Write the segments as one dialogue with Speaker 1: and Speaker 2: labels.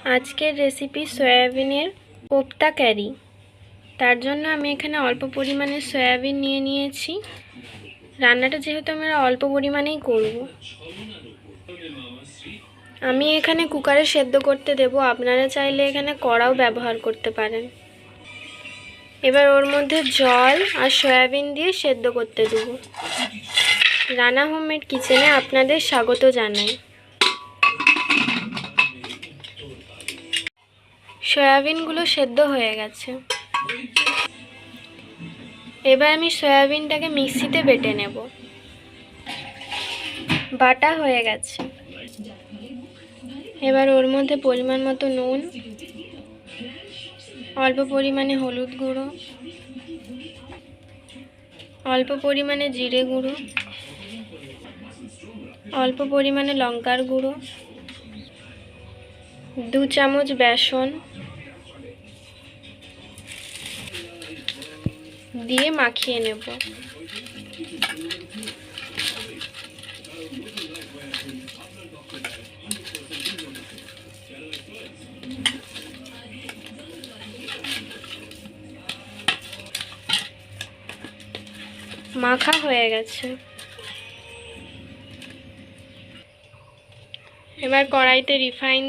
Speaker 1: আজকের রেসিপি সয়াবিনের কোপ্তা ক্যারি। তার জন্য আমি এখানে অল্প পরিমাণে সয়াবিন নিয়ে নিয়েছি। রান্নাটা যেহেতু আমরা অল্প পরিমাণেই করব, আমি এখানে কুকারে সেদ্ধ করতে দেব। আপনারা চাইলে এখানে কড়াও ব্যবহার করতে পারেন। এবার ওর মধ্যে জল আর সয়াবিন দিয়ে সেদ্ধ করতে দেব। রানা হোমমেড কিচেনে আপনাদের স্বাগত জানাই। সয়াবিনগুলো সেদ্ধ হয়ে গেছে। এবার আমি সয়াবিনটাকে মিক্সিতে বেটে নেব। বাটা হয়ে গেছে। এবার ওর মধ্যে পরিমাণ মতো নুন, অল্প পরিমাণে হলুদ গুঁড়ো, অল্প পরিমাণে জিরে গুঁড়ো, অল্প পরিমাণে লঙ্কার গুঁড়ো, 2 চামচ বেসন দিয়ে মাখিয়ে নেব। মাখা হয়ে গেছে। এবার কড়াইতে রিফাইন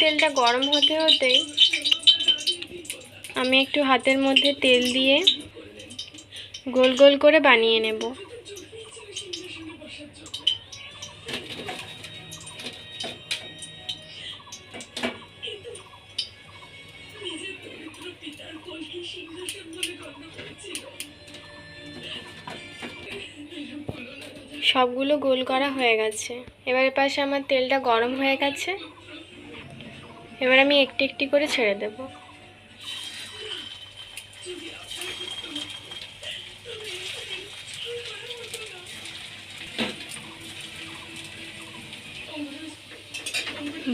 Speaker 1: তেলটা গরম হতে হতেই আমি একটু হাতের মধ্যে তেল দিয়ে গোল গোল করে বানিয়ে নেব। সবগুলো গোল করা হয়ে গেছে। এবার এর পাশে আমার তেলটা গরম হয়ে গেছে। এবার আমি একটু একটু করে ছেড়ে দেব।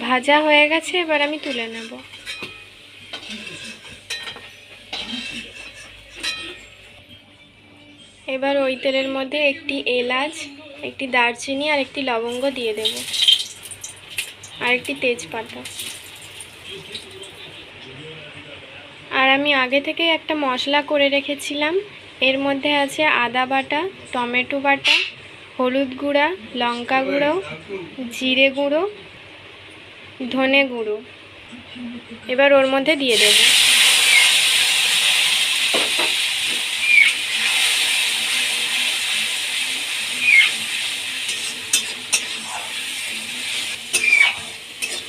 Speaker 1: ভাজা হয়ে গেছে, এবার আমি তুলে নেব। এবার ওই তেলের মধ্যে একটি এলাচ, একটি দারচিনি আর একটি লবঙ্গ দিয়ে দেব, আর একটি তেজপাতা। আর আমি আগে থেকে একটা মশলা করে রেখেছিলাম। এর মধ্যে আছে আদা বাটা, টমেটো বাটা, হলুদ গুঁড়া, লঙ্কা গুঁড়ো, জিরে গুঁড়ো, ধনে গুঁড়ো। এবার ওর মধ্যে দিয়ে দেব।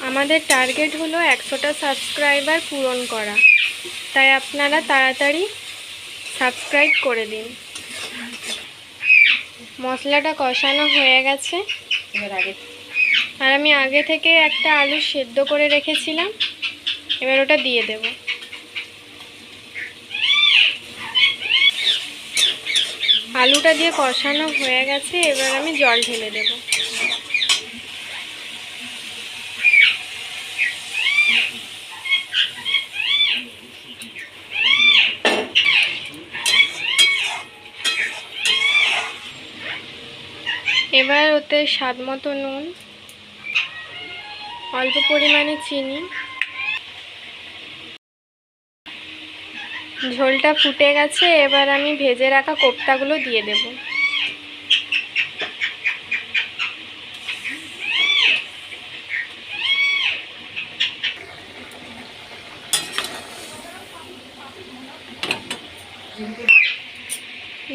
Speaker 1: আমাদের টার্গেট হলো 100টা সাবস্ক্রাইবার পূরণ করা, তাই আপনারা তাড়াতাড়ি সাবস্ক্রাইব করে দিন। মশলাটা কষানো হয়ে গেছে। আর আমি আগে থেকে একটা আলু সেদ্ধ করে রেখেছিলাম, এবার ওটা দিয়ে দেব। আলুটা দিয়ে কষানো হয়ে গেছে, এবার আমি জল ঢেলে দেব। এবার ওতে স্বাদ মতো নুন, অল্প পরিমাণে চিনি। ঝোলটা ফুটে গেছে, এবার আমি ভেজে রাখা কোপ্তাগুলো দিয়ে দেব।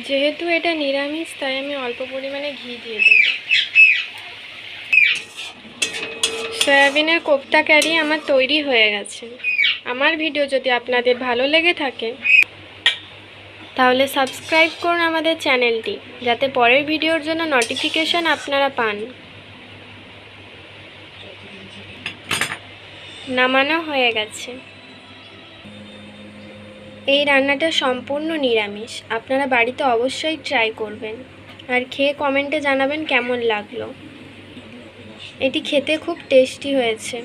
Speaker 1: যেহেতু এটা নিরামিষ, তাই আমি অল্প পরিমাণে ঘি দিয়ে দেব। সয়াবিনের কোপ্তা ক্যারি আমার তৈরি হয়ে গেছে। আমার ভিডিও যদি আপনাদের ভালো লেগে থাকে তাহলে সাবস্ক্রাইব করুন আমাদের চ্যানেলটি, যাতে পরের ভিডিওর জন্য নোটিফিকেশন আপনারা পান। নামানো হয়ে গেছে। এই রান্নাটা সম্পূর্ণ নিরামিষ। আপনারা বাড়িতে অবশ্যই ট্রাই করবেন আর খেয়ে কমেন্টে জানাবেন কেমন লাগলো। এটি খেতে খুব টেস্টি হয়েছে।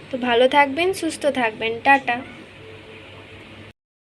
Speaker 1: তো ভালো থাকবেন, সুস্থ থাকবেন। টাটা।